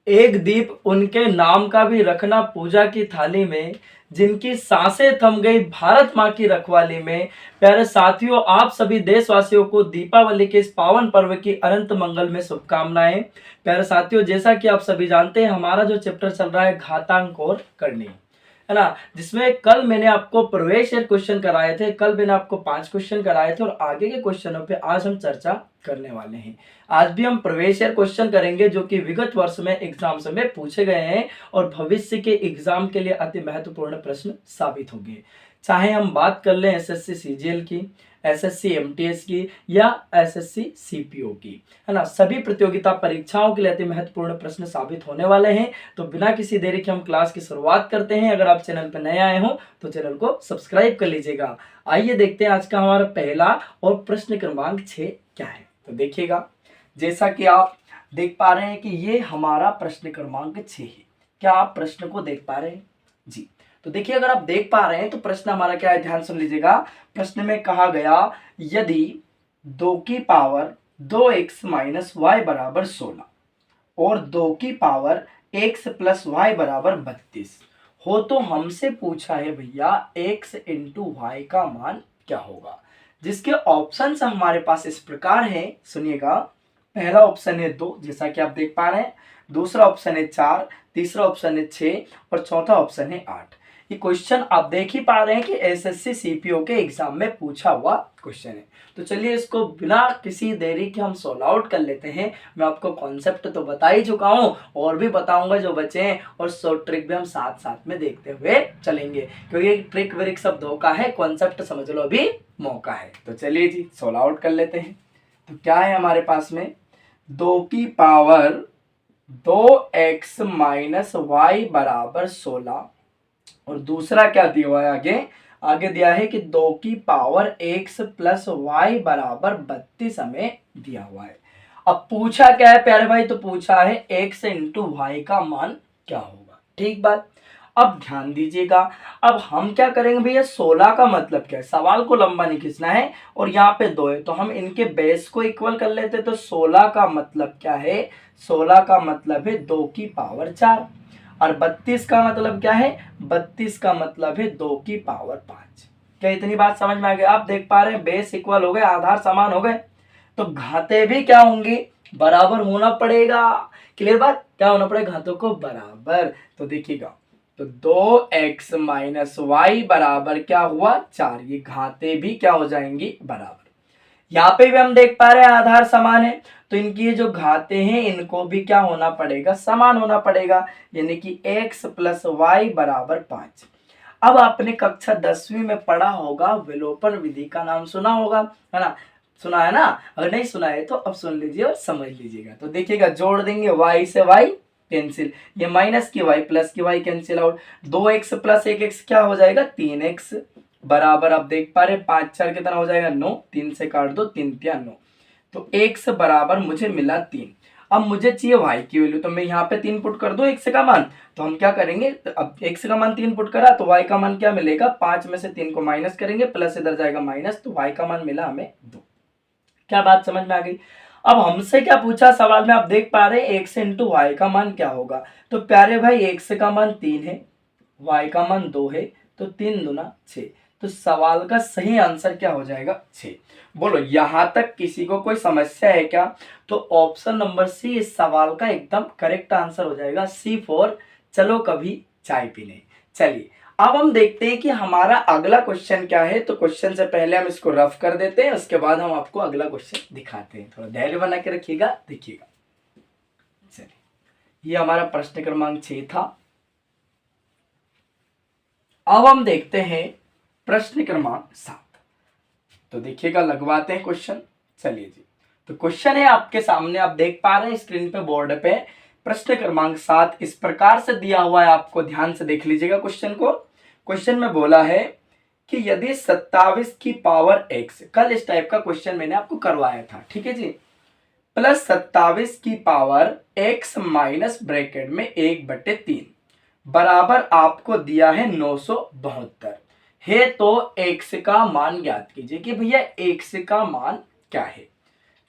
एक दीप उनके नाम का भी रखना पूजा की थाली में, जिनकी सांसें थम गई भारत माँ की रखवाली में। प्यारे साथियों, आप सभी देशवासियों को दीपावली के इस पावन पर्व की अनंत मंगल में शुभकामनाएं। प्यारे साथियों, जैसा कि आप सभी जानते हैं, हमारा जो चैप्टर चल रहा है घातांक और करनी, है ना, जिसमें कल मैंने आपको प्रवेश क्वेश्चन कराए थे। कल मैंने आपको 5 क्वेश्चन कराए थे और आगे के क्वेश्चनों पे आज हम चर्चा करने वाले हैं। आज भी हम प्रवेश क्वेश्चन करेंगे जो कि विगत वर्ष में एग्जाम्स में पूछे गए हैं और भविष्य के एग्जाम के लिए अति महत्वपूर्ण प्रश्न साबित होंगे। चाहे हम बात कर लें एसएससी सीजीएल की, एसएससी एमटीएस की या एसएससी सीपीओ की, है ना, सभी प्रतियोगिता परीक्षाओं के लिए अति महत्वपूर्ण प्रश्न साबित होने वाले हैं। तो बिना किसी देरी के हम क्लास की शुरुआत करते हैं। अगर आप चैनल पर नए आए हो तो चैनल को सब्सक्राइब कर लीजिएगा। आइए देखते हैं आज का हमारा पहला और प्रश्न क्रमांक 6 क्या है। तो देखिएगा, जैसा कि आप देख पा रहे हैं कि ये हमारा प्रश्न क्रमांक 6 है। क्या आप प्रश्न को देख पा रहे हैं जी? तो देखिए, अगर आप देख पा रहे हैं तो प्रश्न हमारा क्या है, ध्यान सुन लीजिएगा। प्रश्न में कहा गया, यदि 2 की पावर 2x माइनस वाई बराबर 16 और 2 की पावर x प्लस वाई बराबर 32 हो तो हमसे पूछा है भैया x इंटू वाई का मान क्या होगा। जिसके ऑप्शंस हमारे पास इस प्रकार है, सुनिएगा। पहला ऑप्शन है 2, जैसा कि आप देख पा रहे हैं। दूसरा ऑप्शन है 4, तीसरा ऑप्शन है 6 और चौथा ऑप्शन है 8। ये क्वेश्चन आप देख ही पा रहे हैं कि एसएससी सीपीओ के एग्जाम में पूछा हुआ क्वेश्चन है। तो चलिए इसको बिना किसी देरी के हम सॉल्व आउट कर लेते हैं। मैं आपको कॉन्सेप्ट तो बता ही चुका हूं और भी बताऊंगा जो बचे हैं, और शॉर्ट ट्रिक भी हम साथ साथ में देखते हुए चलेंगे, क्योंकि ट्रिक विरिक सब धोखा है, कॉन्सेप्ट समझ लो अभी मौका है। तो चलिए जी सॉल्व आउट कर लेते हैं। तो क्या है हमारे पास में, 2 की पावर 2x माइनस वाई बराबर 16 और दूसरा क्या दिया हुआ है, आगे दिया है कि 2 की पावर x प्लस वाई बराबर 32 हमें दिया हुआ है। अब पूछा क्या है प्यारे भाई, तो पूछा है x इंटू वाई का मान क्या होगा। ठीक बात। अब ध्यान दीजिएगा, अब हम क्या करेंगे भैया, 16 का मतलब क्या है, सवाल को लंबा नहीं खींचना है और यहाँ पे 2 है तो हम इनके बेस को इक्वल कर लेते। तो 16 का मतलब क्या है, 16 का मतलब है 2 की पावर 4 और 32 का मतलब क्या है, 32 का मतलब है 2 की पावर 5। क्या इतनी बात समझ में आ गई? आप देख पा रहे हैं बेस इक्वल हो गए, आधार समान हो गए, तो घाते भी क्या होंगी, बराबर होना पड़ेगा। क्लियर बात, क्या होना पड़ेगा, घातों को बराबर। तो देखिएगा, तो 2x माइनस वाई बराबर क्या हुआ 4, ये घाते भी क्या हो जाएंगी, बराबर। यहाँ पे भी हम देख पा रहे हैं आधार समान है, तो इनकी ये जो घाते हैं इनको भी क्या होना पड़ेगा, समान होना पड़ेगा, यानी कि x प्लस वाई बराबर 5। अब आपने कक्षा 10वीं में पढ़ा होगा, विलोपन विधि का नाम सुना होगा, है ना, सुना है ना? अगर नहीं सुना है तो अब सुन लीजिए और समझ लीजिएगा। तो देखिएगा, जोड़ देंगे y से y कैंसिल, ये माइनस की y प्लस की y cancel out, 2x plus 1x क्या हो जाएगा, 3x बराबर, आप देख पा रहे 5 4 कितना हो जाएगा 9, 3 से काट दो, 3 3 9, तो x बराबर मुझे मिला 3। अब मुझे चाहिए y की वैल्यू, तो मैं यहाँ पे 3 पुट कर दो x का मान, तो हम क्या करेंगे, अब x का मान 3 पुट करा तो y का मान क्या मिलेगा, 5 में से 3 को माइनस करेंगे, प्लस इधर जाएगा माइनस, तो y का मान मिला हमें 2। क्या बात समझ में आ गई? अब हमसे क्या पूछा सवाल में, आप देख पा रहे हैं x इंटू वाई का मान क्या होगा। तो प्यारे भाई x का मान 3 है, y का मान 2 है, तो 3 दूना 6, तो सवाल का सही आंसर क्या हो जाएगा, 6। बोलो यहां तक किसी को कोई समस्या है क्या? तो ऑप्शन नंबर सी इस सवाल का एकदम करेक्ट आंसर हो जाएगा, सी फॉर चलो कभी चाय पीने। चलिए अब हम देखते हैं कि हमारा अगला क्वेश्चन क्या है। तो क्वेश्चन से पहले हम इसको रफ कर देते हैं, उसके बाद हम आपको अगला क्वेश्चन दिखाते हैं। थोड़ा धैर्य बना के रखिएगा, देखिएगा। चलिए, ये हमारा प्रश्न क्रमांक 6 था। अब हम देखते हैं प्रश्न क्रमांक 7। तो देखिएगा, लगवाते हैं क्वेश्चन। चलिए जी, तो क्वेश्चन है आपके सामने, आप देख पा रहे हैं स्क्रीन पे, बोर्ड पे। प्रश्न क्रमांक 7 इस प्रकार से दिया हुआ है, आपको ध्यान से देख लीजिएगा क्वेश्चन को। क्वेश्चन में बोला है कि यदि 27 की पावर x, कल इस टाइप का क्वेश्चन मैंने आपको करवाया था, ठीक है जी, प्लस 27 की पावर x माइनस ब्रैकेट में 1/3 बराबर आपको दिया है 972 है, तो x का मान ज्ञात कीजिए कि भैया x का मान क्या है।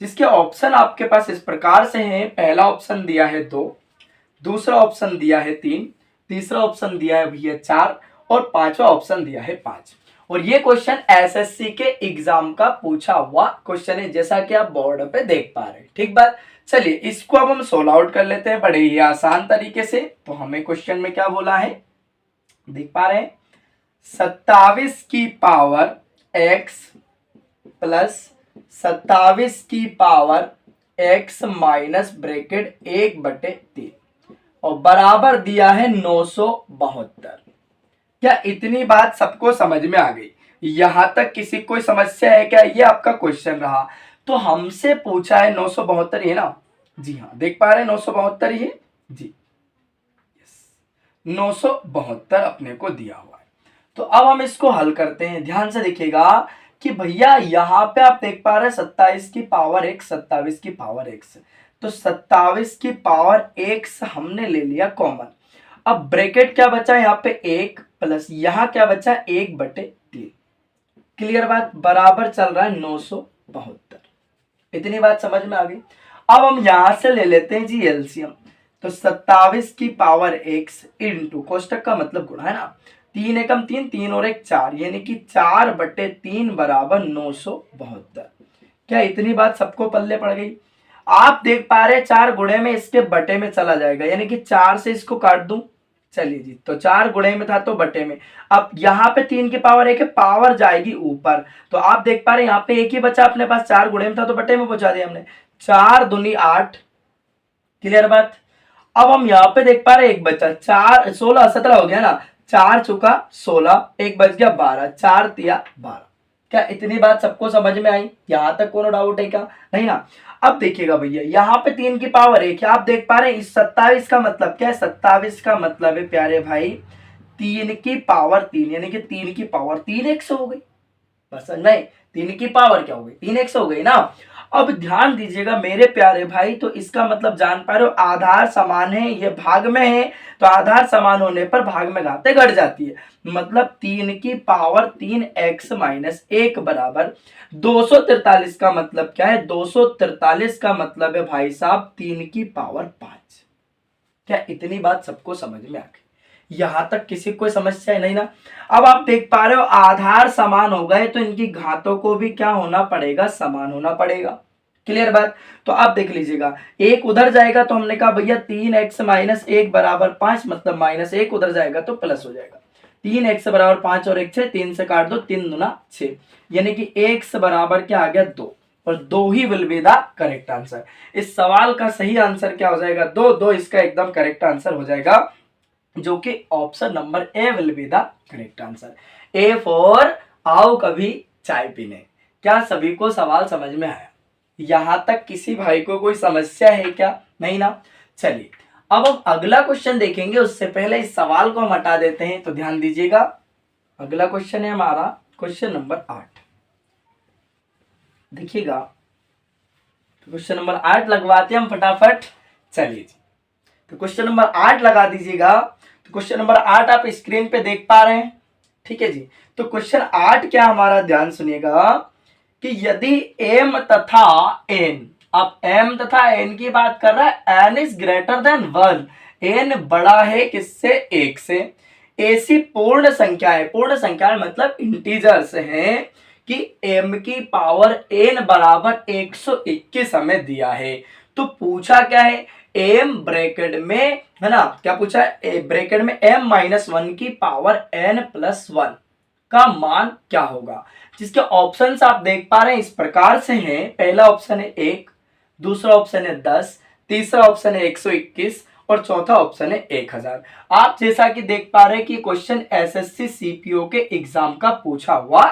जिसके ऑप्शन आपके पास इस प्रकार से हैं, पहला ऑप्शन दिया है 2, दूसरा ऑप्शन दिया है 3, तीसरा ऑप्शन दिया है भैया 4 और पांचवा ऑप्शन दिया है 5। और ये क्वेश्चन एसएससी के एग्जाम का पूछा हुआ क्वेश्चन है, जैसा कि आप बोर्ड पे देख पा रहे हैं। ठीक बात। चलिए इसको अब हम सोल्व आउट कर लेते हैं बड़े ही आसान तरीके से। तो हमें क्वेश्चन में क्या बोला है, देख पा रहे हैं, 27 की पावर x प्लस 27 की पावर x माइनस ब्रैकेट 1/3 और बराबर दिया है 972। क्या इतनी बात सबको समझ में आ गई? यहां तक किसी कोई समस्या है क्या? ये आपका क्वेश्चन रहा। तो हमसे पूछा है 972 है ना? जी हाँ, देख पा रहे हैं 972 ही है जी, 972 अपने को दिया हुआ है। तो अब हम इसको हल करते हैं। ध्यान से देखिएगा कि भैया यहाँ पे आप देख पा रहे हैं 27 की पावर x, 27 की पावर x, तो 27 की पावर x हमने ले लिया कॉमन। अब ब्रैकेट क्या बचा यहाँ पे 1 प्लस यहाँ क्या बचा 1/3। क्लियर बात? बराबर चल रहा है 972। इतनी बात समझ में आ गई। अब हम यहां से ले लेते हैं जी एलसीएम। तो 27 की पावर x इंटू कोष्टक का मतलब गुणा है ना, 3 एकम 3, 3 और 1 4, यानी कि 4/3 बराबर 972। क्या इतनी बात सबको पल्ले पड़ गई? आप देख पा रहे 4 गुणे में इसके बटे में चला जाएगा, यानी कि 4 से इसको काट दूं। चलिए जी, तो 4 गुणे में था तो बटे में। अब यहाँ पे 3 की पावर 1 है, पावर जाएगी ऊपर। तो आप देख पा रहे यहाँ पे एक ही बचा अपने पास, 4 गुणे में था तो बटे में पहुंचा दिया हमने। 4 दूनी 8। क्लियर बात? अब हम यहाँ पे देख पा रहे एक बचा, 4 16 17 हो गया ना, 4 चुका 16, एक बच गया 12, 4 तिया 12। क्या इतनी बात सबको समझ में आई? यहां तक कोनो डाउट है क्या? नहीं ना। अब देखिएगा भैया यहाँ पे 3 की पावर 1 है, आप देख पा रहे हैं इस 27 का मतलब क्या है? 27 का मतलब है प्यारे भाई 3 की पावर 3, यानी कि 3 की पावर 3x हो गई। बस नहीं, 3 की पावर क्या हो गई? 3x हो गई ना। अब ध्यान दीजिएगा मेरे प्यारे भाई, तो इसका मतलब जान पा रहे हो आधार समान है, ये भाग में है, तो आधार समान होने पर भाग में घातें घट जाती है। मतलब 3 की पावर 3x माइनस 1 बराबर 243 का मतलब क्या है? 243 का मतलब है भाई साहब 3 की पावर 5। क्या इतनी बात सबको समझ में आ गई? यहां तक किसी कोई समस्या है? नहीं ना। अब आप देख पा रहे हो आधार समान हो गए तो इनकी घातों को भी क्या होना पड़ेगा? समान होना पड़ेगा। क्लियर बात? तो आप देख लीजिएगा, एक उधर जाएगा तो हमने कहा भैया 3x माइनस 1 बराबर 5, मतलब माइनस 1 उधर जाएगा तो प्लस हो जाएगा। 3x बराबर 5 और 1 6, 3 से काट दो, 3 दूना 6, यानी कि x बराबर क्या आ गया? 2, और 2 he will be the correct answer. इस सवाल का सही आंसर क्या हो जाएगा? 2, 2 इसका एकदम करेक्ट आंसर हो जाएगा, जो कि option number A will be the correct answer. A for आओ कभी चाय पीने। क्या सभी को सवाल समझ में आया? यहां तक किसी भाई को कोई समस्या है क्या? नहीं ना। चलिए अब हम अगला क्वेश्चन देखेंगे, उससे पहले इस सवाल को हम हटा देते हैं। तो ध्यान दीजिएगा, अगला क्वेश्चन है हमारा क्वेश्चन नंबर 8। देखिएगा, क्वेश्चन नंबर 8 लगवाते हैं हम फटाफट। चलिए जी, तो क्वेश्चन नंबर 8 लगा दीजिएगा। तो क्वेश्चन नंबर 8 आप स्क्रीन पे देख पा रहे हैं, ठीक है जी। तो क्वेश्चन 8 क्या हमारा, ध्यान सुनिएगा कि यदि m तथा n, अब m तथा n की बात कर रहा है, n is greater than 1, n बड़ा है किससे? 1 से। ऐसी पूर्ण संख्या है, पूर्ण संख्या मतलब इंटीजर्स हैं कि m की पावर n बराबर 121 हमें दिया है। तो पूछा क्या है? m ब्रैकेट में है ना, क्या पूछा है? ब्रैकेट में m माइनस 1 की पावर n प्लस 1 का मान क्या होगा? जिसके ऑप्शंस आप देख पा रहे हैं इस प्रकार से हैं। पहला ऑप्शन है 1, दूसरा ऑप्शन है 10, तीसरा ऑप्शन है 121 और चौथा ऑप्शन है 1000। आप जैसा कि देख पा रहे हैं कि क्वेश्चन एसएससी सीपीओ के एग्जाम का पूछा हुआ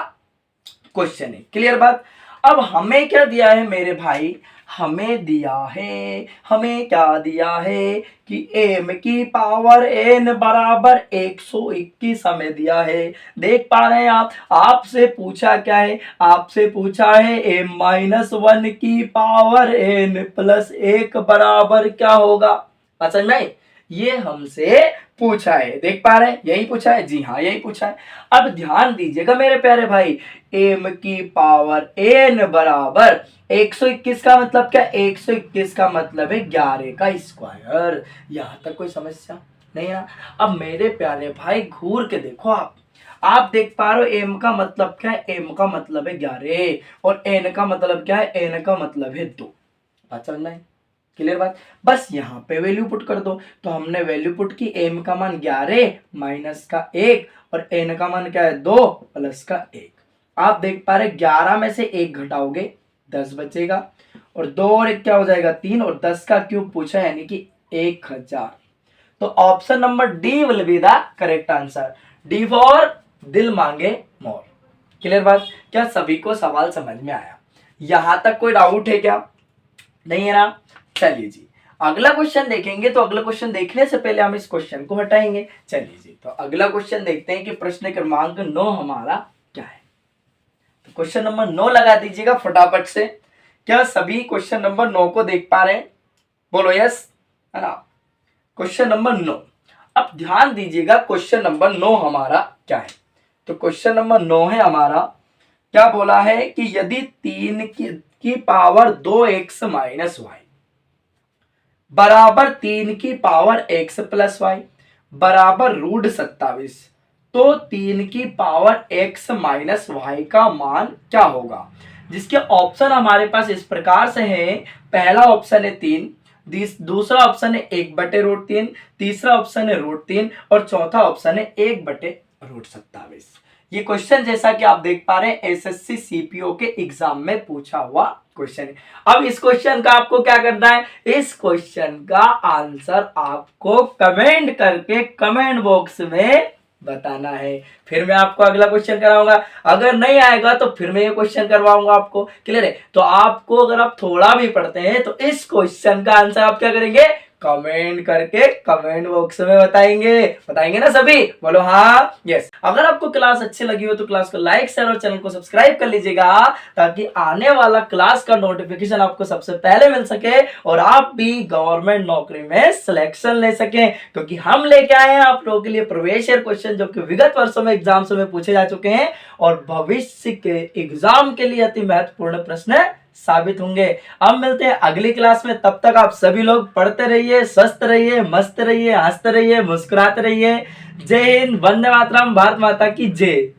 क्वेश्चन है। क्लियर बात? अब हमें क्या दिया है मेरे भाई? हमें दिया है, हमें क्या दिया है कि m की पावर n बराबर 121 हमें दिया है। देख पा रहे हैं आप, आपसे पूछा क्या है? आपसे पूछा है m माइनस 1 की पावर n प्लस 1 बराबर क्या होगा? समझ में? ये हमसे पूछा है। देख पा रहे हैं, यही पूछा है, जी हाँ यही पूछा है। अब ध्यान दीजिएगा मेरे प्यारे भाई, m की पावर n बराबर 121 का मतलब क्या, 121 का मतलब है 11 का स्क्वायर। यहां तक कोई समस्या नहीं ना। अब मेरे प्यारे भाई घूर के देखो आप देख पा रहे हो m का मतलब क्या है, m का मतलब है 11 और n का मतलब क्या है, n का मतलब है 2। बात चल रहा है, क्लियर बात। बस यहाँ पे वैल्यू पुट कर दो, तो हमने वैल्यू पुट की, m का मान 11 माइनस का 1 और n का मान क्या है 2 प्लस का 1। आप देख पा रहे 11 में से 1 घटाओगे 10 बचेगा और 2 और 1 क्या हो जाएगा 3 और 10 का क्यूब पूछा यानी कि 1000। तो option number D will be the correct answer. D for दिल मांगे मोर। क्लियर बात, क्या सभी को सवाल समझ में आया? यहां तक कोई डाउट है क्या? नहीं है ना। चलिए जी अगला क्वेश्चन देखेंगे। तो अगला क्वेश्चन देखने से पहले हम इस क्वेश्चन को हटाएंगे। चलिए जी तो अगला क्वेश्चन देखते हैं कि प्रश्न क्रमांक 9 हमारा क्या है। तो क्वेश्चन नंबर 9 लगा दीजिएगा फटाफट से। क्या सभी क्वेश्चन नंबर 9 को देख पा रहे हैं? बोलो यस, है ना। क्वेश्चन नंबर 9, अब ध्यान दीजिएगा क्वेश्चन नंबर 9 हमारा क्या है। तो क्वेश्चन नंबर 9 है हमारा, क्या बोला है कि यदि 3 की पावर 2x माइनस वाई बराबर 3 की पावर x प्लस वाई बराबर √27, तो 3 की पावर x माइनस वाई का मान क्या होगा? जिसके ऑप्शन हमारे पास इस प्रकार से है। पहला ऑप्शन है 3, दूसरा ऑप्शन है 1/√3, तीसरा ऑप्शन है √3 और चौथा ऑप्शन है 1/√27। ये क्वेश्चन जैसा कि आप देख पा रहे हैं एसएससी सीपीओ के एग्जाम में पूछा हुआ क्वेश्चन है। अब इस क्वेश्चन का आपको क्या करना है, इस क्वेश्चन का आंसर आपको कमेंट करके कमेंट बॉक्स में बताना है। फिर मैं आपको अगला क्वेश्चन कराऊंगा, अगर नहीं आएगा तो फिर मैं ये क्वेश्चन करवाऊंगा आपको। क्लियर है? तो आपको अगर आप थोड़ा भी पढ़ते हैं तो इस क्वेश्चन का आंसर आप क्या करेंगे, कमेंट करके कमेंट बॉक्स में बताएंगे ना सभी? बोलो हाँ यस। अगर आपको क्लास अच्छी लगी हो तो क्लास को लाइक शेयर और चैनल को सब्सक्राइब कर लीजिएगा, ताकि आने वाला क्लास का नोटिफिकेशन आपको सबसे पहले मिल सके और आप भी गवर्नमेंट नौकरी में सिलेक्शन ले सके। क्योंकि हम लेके आए हैं आप लोगों के लिए प्रवेश क्वेश्चन जो कि विगत वर्षों में एग्जाम्स में पूछे जा चुके हैं और भविष्य के एग्जाम के लिए अति महत्वपूर्ण प्रश्न साबित होंगे। अब मिलते हैं अगली क्लास में, तब तक आप सभी लोग पढ़ते रहिए, स्वस्थ रहिए, मस्त रहिए, हंसते रहिए, मुस्कुराते रहिए। जय हिंद, वंदे मातरम, भारत माता की जय।